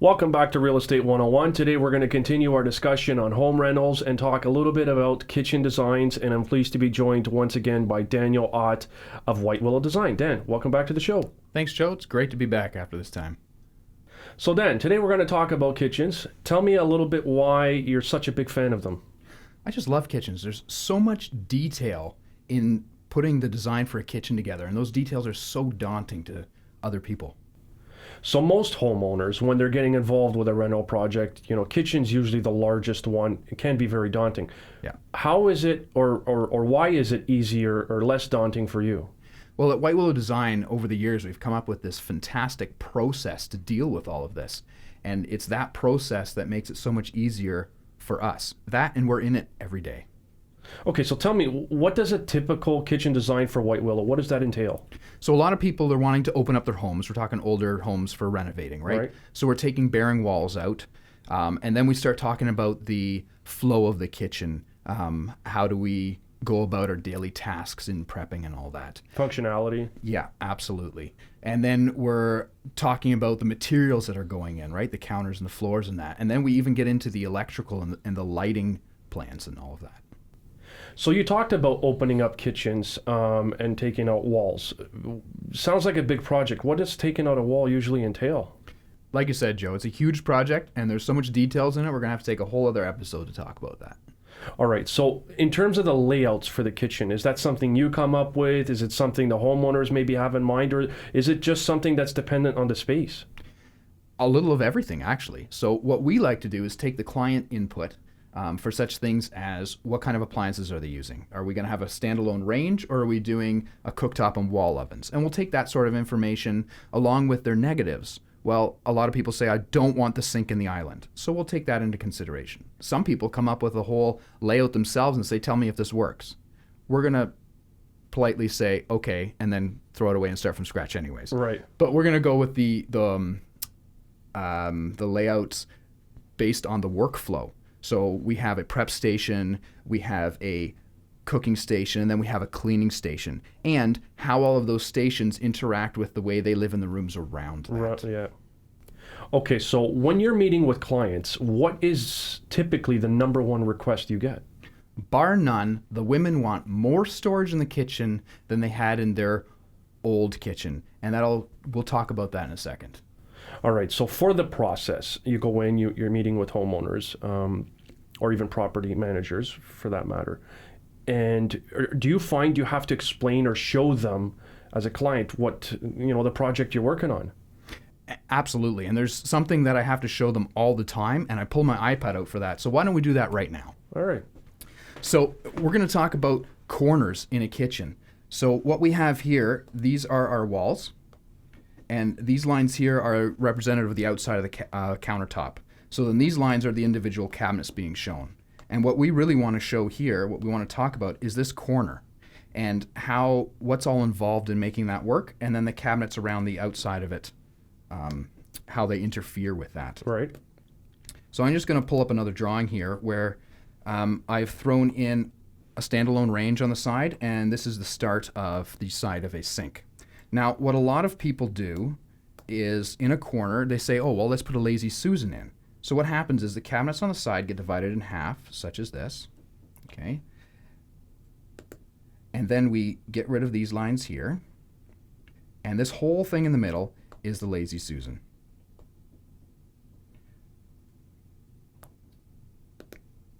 Welcome back to Real Estate 101. Today we're going to continue our discussion on home rentals and talk a little bit about kitchen designs, and I'm pleased to be joined once again by Daniel Ott of White Willow Design. Dan, welcome back to the show. Thanks, Joe. It's great to be back after this time. So Dan, today we're going to talk about kitchens. Tell me a little bit why you're such a big fan of them. I just love kitchens. There's so much detail in putting the design for a kitchen together, and those details are so daunting to other people. So most homeowners, when they're getting involved with a rental project, kitchen's usually the largest one. It can be very daunting. Yeah. How is it, or why is it easier or less daunting for you? Well, at White Willow Design, over the years, we've come up with this fantastic process to deal with all of this. And it's that process that makes it so much easier for us. That, and we're in it every day. Okay, so tell me, what does a typical kitchen design for White Willow, what does that entail? So a lot of people are wanting to open up their homes. We're talking older homes for renovating, right? So we're taking bearing walls out, and then we start talking about the flow of the kitchen. How do we go about our daily tasks in prepping and all that? Functionality. Yeah, absolutely. And then we're talking about the materials that are going in, right? The counters and the floors and that. And then we even get into the electrical and the lighting plans and all of that. So you talked about opening up kitchens and taking out walls. Sounds like a big project. What does taking out a wall usually entail? Like you said, Joe, it's a huge project and there's so much details in it. We're going to have to take a whole other episode to talk about that. All right. So in terms of the layouts for the kitchen, is that something you come up with? Is it something the homeowners maybe have in mind? Or is it just something that's dependent on the space? A little of everything, actually. So what we like to do is take the client input for such things as what kind of appliances are they using? Are we going to have a standalone range, or are we doing a cooktop and wall ovens? And we'll take that sort of information along with their negatives. Well, a lot of people say, I don't want the sink in the island. So we'll take that into consideration. Some people come up with a whole layout themselves and say, tell me if this works. We're going to politely say, okay, and then throw it away and start from scratch anyways. Right. But we're going to go with the layouts based on the workflow. So we have a prep station, we have a cooking station, and then we have a cleaning station, and how all of those stations interact with the way they live in the rooms around that. Right, yeah. Okay, so when you're meeting with clients, what is typically the number one request you get? Bar none, the women want more storage in the kitchen than they had in their old kitchen, and we'll talk about that in a second. All right, so for the process, you go in, you're meeting with homeowners, or even property managers for that matter. And do you find you have to explain or show them as a client what, the project you're working on? Absolutely, and there's something that I have to show them all the time, and I pull my iPad out for that. So why don't we do that right now? All right. So we're going to talk about corners in a kitchen. So what we have here, these are our walls. And these lines here are representative of the outside of the countertop. So then these lines are the individual cabinets being shown. And what we really want to show here, what we want to talk about, is this corner and what's all involved in making that work, and then the cabinets around the outside of it, how they interfere with that. Right. So I'm just going to pull up another drawing here where I've thrown in a standalone range on the side, and this is the start of the side of a sink. Now, what a lot of people do is in a corner, they say, oh, well, let's put a Lazy Susan in. So what happens is the cabinets on the side get divided in half, such as this, okay? And then we get rid of these lines here. And this whole thing in the middle is the Lazy Susan.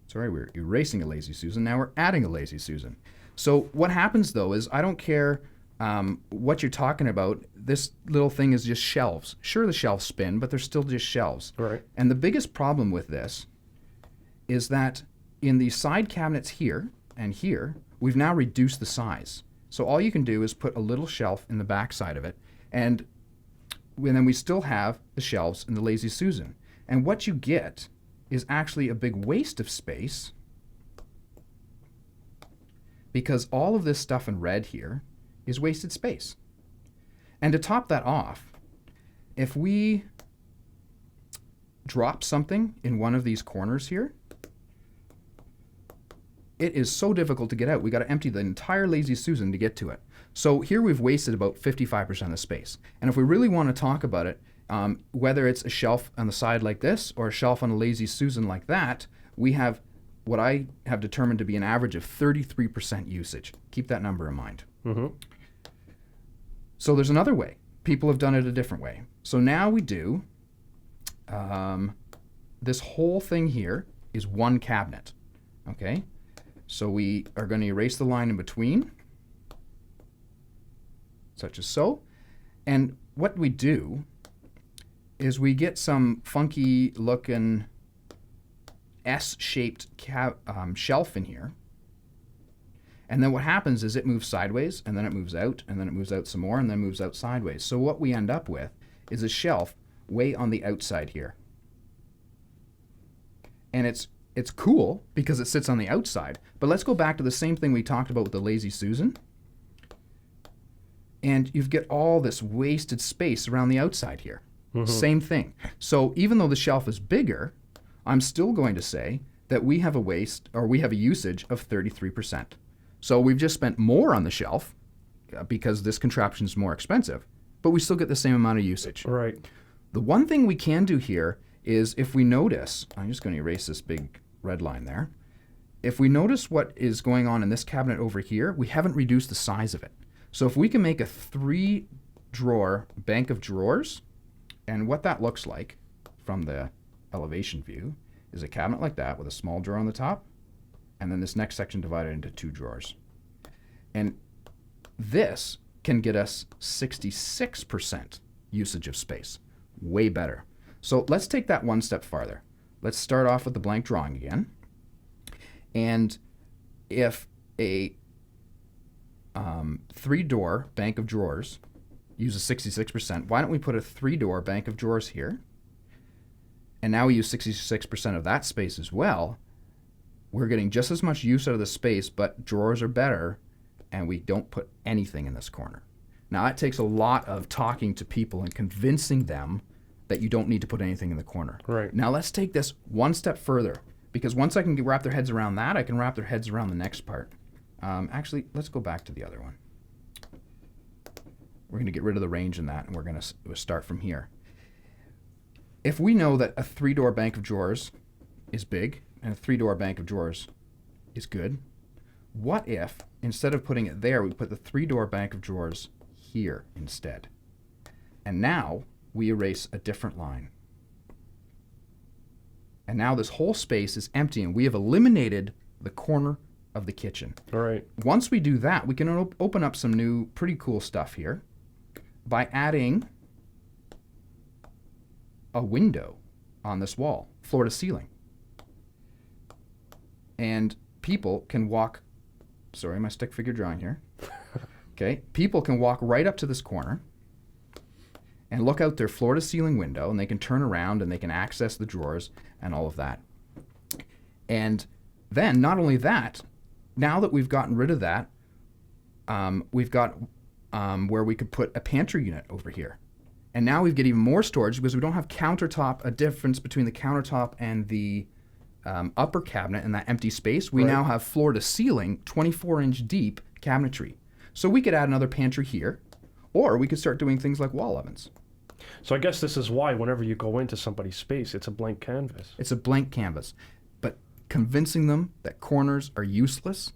Sorry, we're erasing a Lazy Susan. Now we're adding a Lazy Susan. So what happens, though, is I don't care what you're talking about. This little thing is just shelves. Sure, the shelves spin, but they're still just shelves. Right. And the biggest problem with this is that in the side cabinets here and here, we've now reduced the size. So all you can do is put a little shelf in the back side of it, and then we still have the shelves in the Lazy Susan. And what you get is actually a big waste of space, because all of this stuff in red here is wasted space. And to top that off, if we drop something in one of these corners here, it is so difficult to get out. We got to empty the entire Lazy Susan to get to it. So here we've wasted about 55% of space. And if we really want to talk about it, whether it's a shelf on the side like this or a shelf on a Lazy Susan like that, we have what I have determined to be an average of 33% usage. Keep that number in mind. Mm-hmm. So there's another way. People have done it a different way. So now we do, this whole thing here is one cabinet, okay? So we are going to erase the line in between, such as so. And what we do is we get some funky looking S-shaped shelf in here. And then what happens is it moves sideways, and then it moves out, and then it moves out some more, and then moves out sideways. So what we end up with is a shelf way on the outside here. And it's cool because it sits on the outside. But let's go back to the same thing we talked about with the Lazy Susan. And you get all this wasted space around the outside here. Mm-hmm. Same thing. So even though the shelf is bigger, I'm still going to say that we have a usage of 33%. So we've just spent more on the shelf because this contraption is more expensive, but we still get the same amount of usage. Right. The one thing we can do here is if we notice, I'm just going to erase this big red line there. If we notice what is going on in this cabinet over here, we haven't reduced the size of it. So if we can make a 3-drawer bank of drawers, and what that looks like from the elevation view is a cabinet like that with a small drawer on the top, and then this next section divided into 2 drawers. And this can get us 66% usage of space. Way better. So let's take that one step farther. Let's start off with the blank drawing again. And if a 3-door bank of drawers uses 66%, why don't we put a 3-door bank of drawers here? And now we use 66% of that space as well. We're getting just as much use out of the space, but drawers are better, and we don't put anything in this corner. Now, it takes a lot of talking to people and convincing them that you don't need to put anything in the corner. Right. Now, let's take this one step further, because once I can wrap their heads around that, I can wrap their heads around the next part. Actually, let's go back to the other one. We're going to get rid of the range in that, and we're going to start from here. If we know that a 3-door bank of drawers is big, and a 3-door bank of drawers is good, what if, instead of putting it there, we put the 3-door bank of drawers here instead? And now we erase a different line. And now this whole space is empty, and we have eliminated the corner of the kitchen. All right. Once we do that, we can open up some new pretty cool stuff here by adding a window on this wall, floor to ceiling. And people can walk, sorry, my stick figure drawing here. Okay, people can walk right up to this corner and look out their floor to ceiling window, and they can turn around and they can access the drawers and all of that. And then not only that, now that we've gotten rid of that, we've got where we could put a pantry unit over here. And now we get even more storage because we don't have a difference between the countertop and the upper cabinet and that empty space. We now have floor to ceiling, 24-inch deep cabinetry. So we could add another pantry here, or we could start doing things like wall ovens. So I guess this is why whenever you go into somebody's space, it's a blank canvas. It's a blank canvas. But convincing them that corners are useless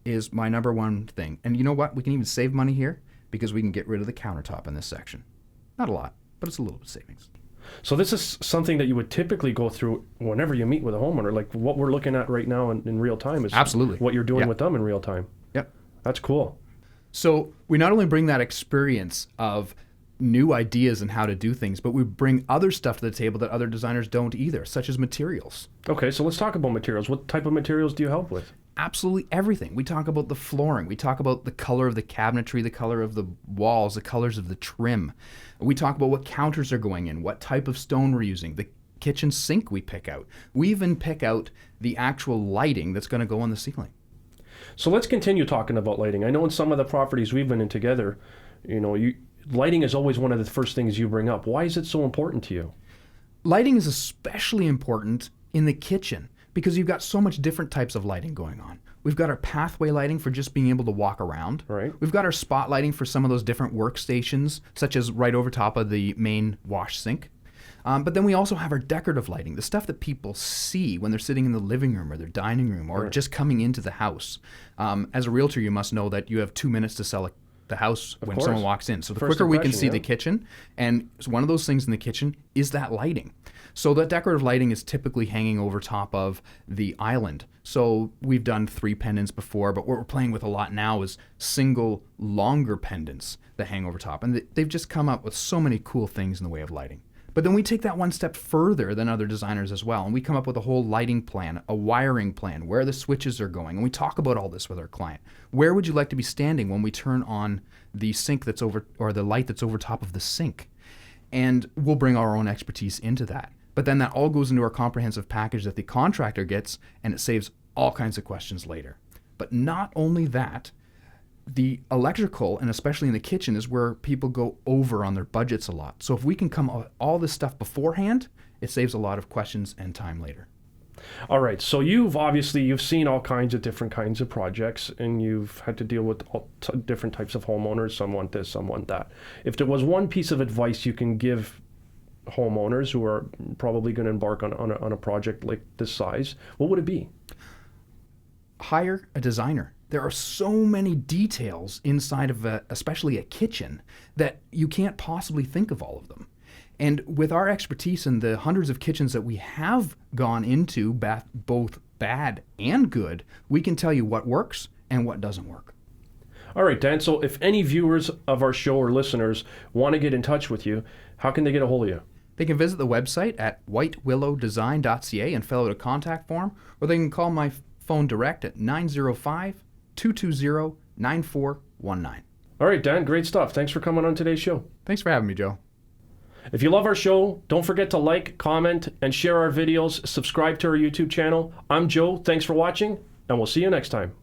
is my number one thing. And you know what? We can even save money here because we can get rid of the countertop in this section. Not a lot, but it's a little bit of savings. So this is something that you would typically go through whenever you meet with a homeowner. Like what we're looking at right now in real time is absolutely what you're doing with them in real time. Yep. That's cool. So we not only bring that experience of new ideas and how to do things, but we bring other stuff to the table that other designers don't either, such as materials. Okay, so let's talk about materials. What type of materials do you help with? Absolutely everything. We talk about the flooring. We talk about the color of the cabinetry, the color of the walls, the colors of the trim. We talk about what counters are going in, what type of stone we're using, the kitchen sink we pick out. We even pick out the actual lighting that's going to go on the ceiling. So let's continue talking about lighting. I know in some of the properties we've been in together, you know, lighting is always one of the first things you bring up. Why is it so important to you? Lighting is especially important in the kitchen because you've got so much different types of lighting going on. We've got our pathway lighting for just being able to walk around. Right. We've got our spot lighting for some of those different workstations, such as right over top of the main wash sink. But then we also have our decorative lighting, the stuff that people see when they're sitting in the living room or their dining room or just coming into the house. As a realtor, you must know that you have 2 minutes to sell the house when someone walks in. So the quicker we can see the kitchen, and one of those things in the kitchen is that lighting. So that decorative lighting is typically hanging over top of the island. So we've done 3 pendants before, but what we're playing with a lot now is single, longer pendants that hang over top. And they've just come up with so many cool things in the way of lighting. But then we take that one step further than other designers as well, and we come up with a whole lighting plan, a wiring plan, where the switches are going, and we talk about all this with our client. Where would you like to be standing when we turn on the sink that's over, or the light that's over top of the sink? And we'll bring our own expertise into that. But then that all goes into our comprehensive package that the contractor gets, and it saves all kinds of questions later. But not only that, the electrical, and especially in the kitchen, is where people go over on their budgets a lot. So if we can come up with all this stuff beforehand, it saves a lot of questions and time later. All right. So you've seen all kinds of different kinds of projects, and you've had to deal with different types of homeowners. Some want this, some want that. If there was one piece of advice you can give homeowners who are probably going to embark on a project like this size, what would it be? Hire a designer. There are so many details inside of especially a kitchen, that you can't possibly think of all of them. And with our expertise in the hundreds of kitchens that we have gone into, both bad and good, we can tell you what works and what doesn't work. All right, Dan. So if any viewers of our show or listeners want to get in touch with you, how can they get a hold of you? They can visit the website at whitewillowdesign.ca and fill out a contact form, or they can call my phone direct at 905-220-9419. All right, Dan, great stuff. Thanks for coming on today's show. Thanks for having me, Joe. If you love our show, don't forget to like, comment, and share our videos. Subscribe to our YouTube channel. I'm Joe. Thanks for watching, and we'll see you next time.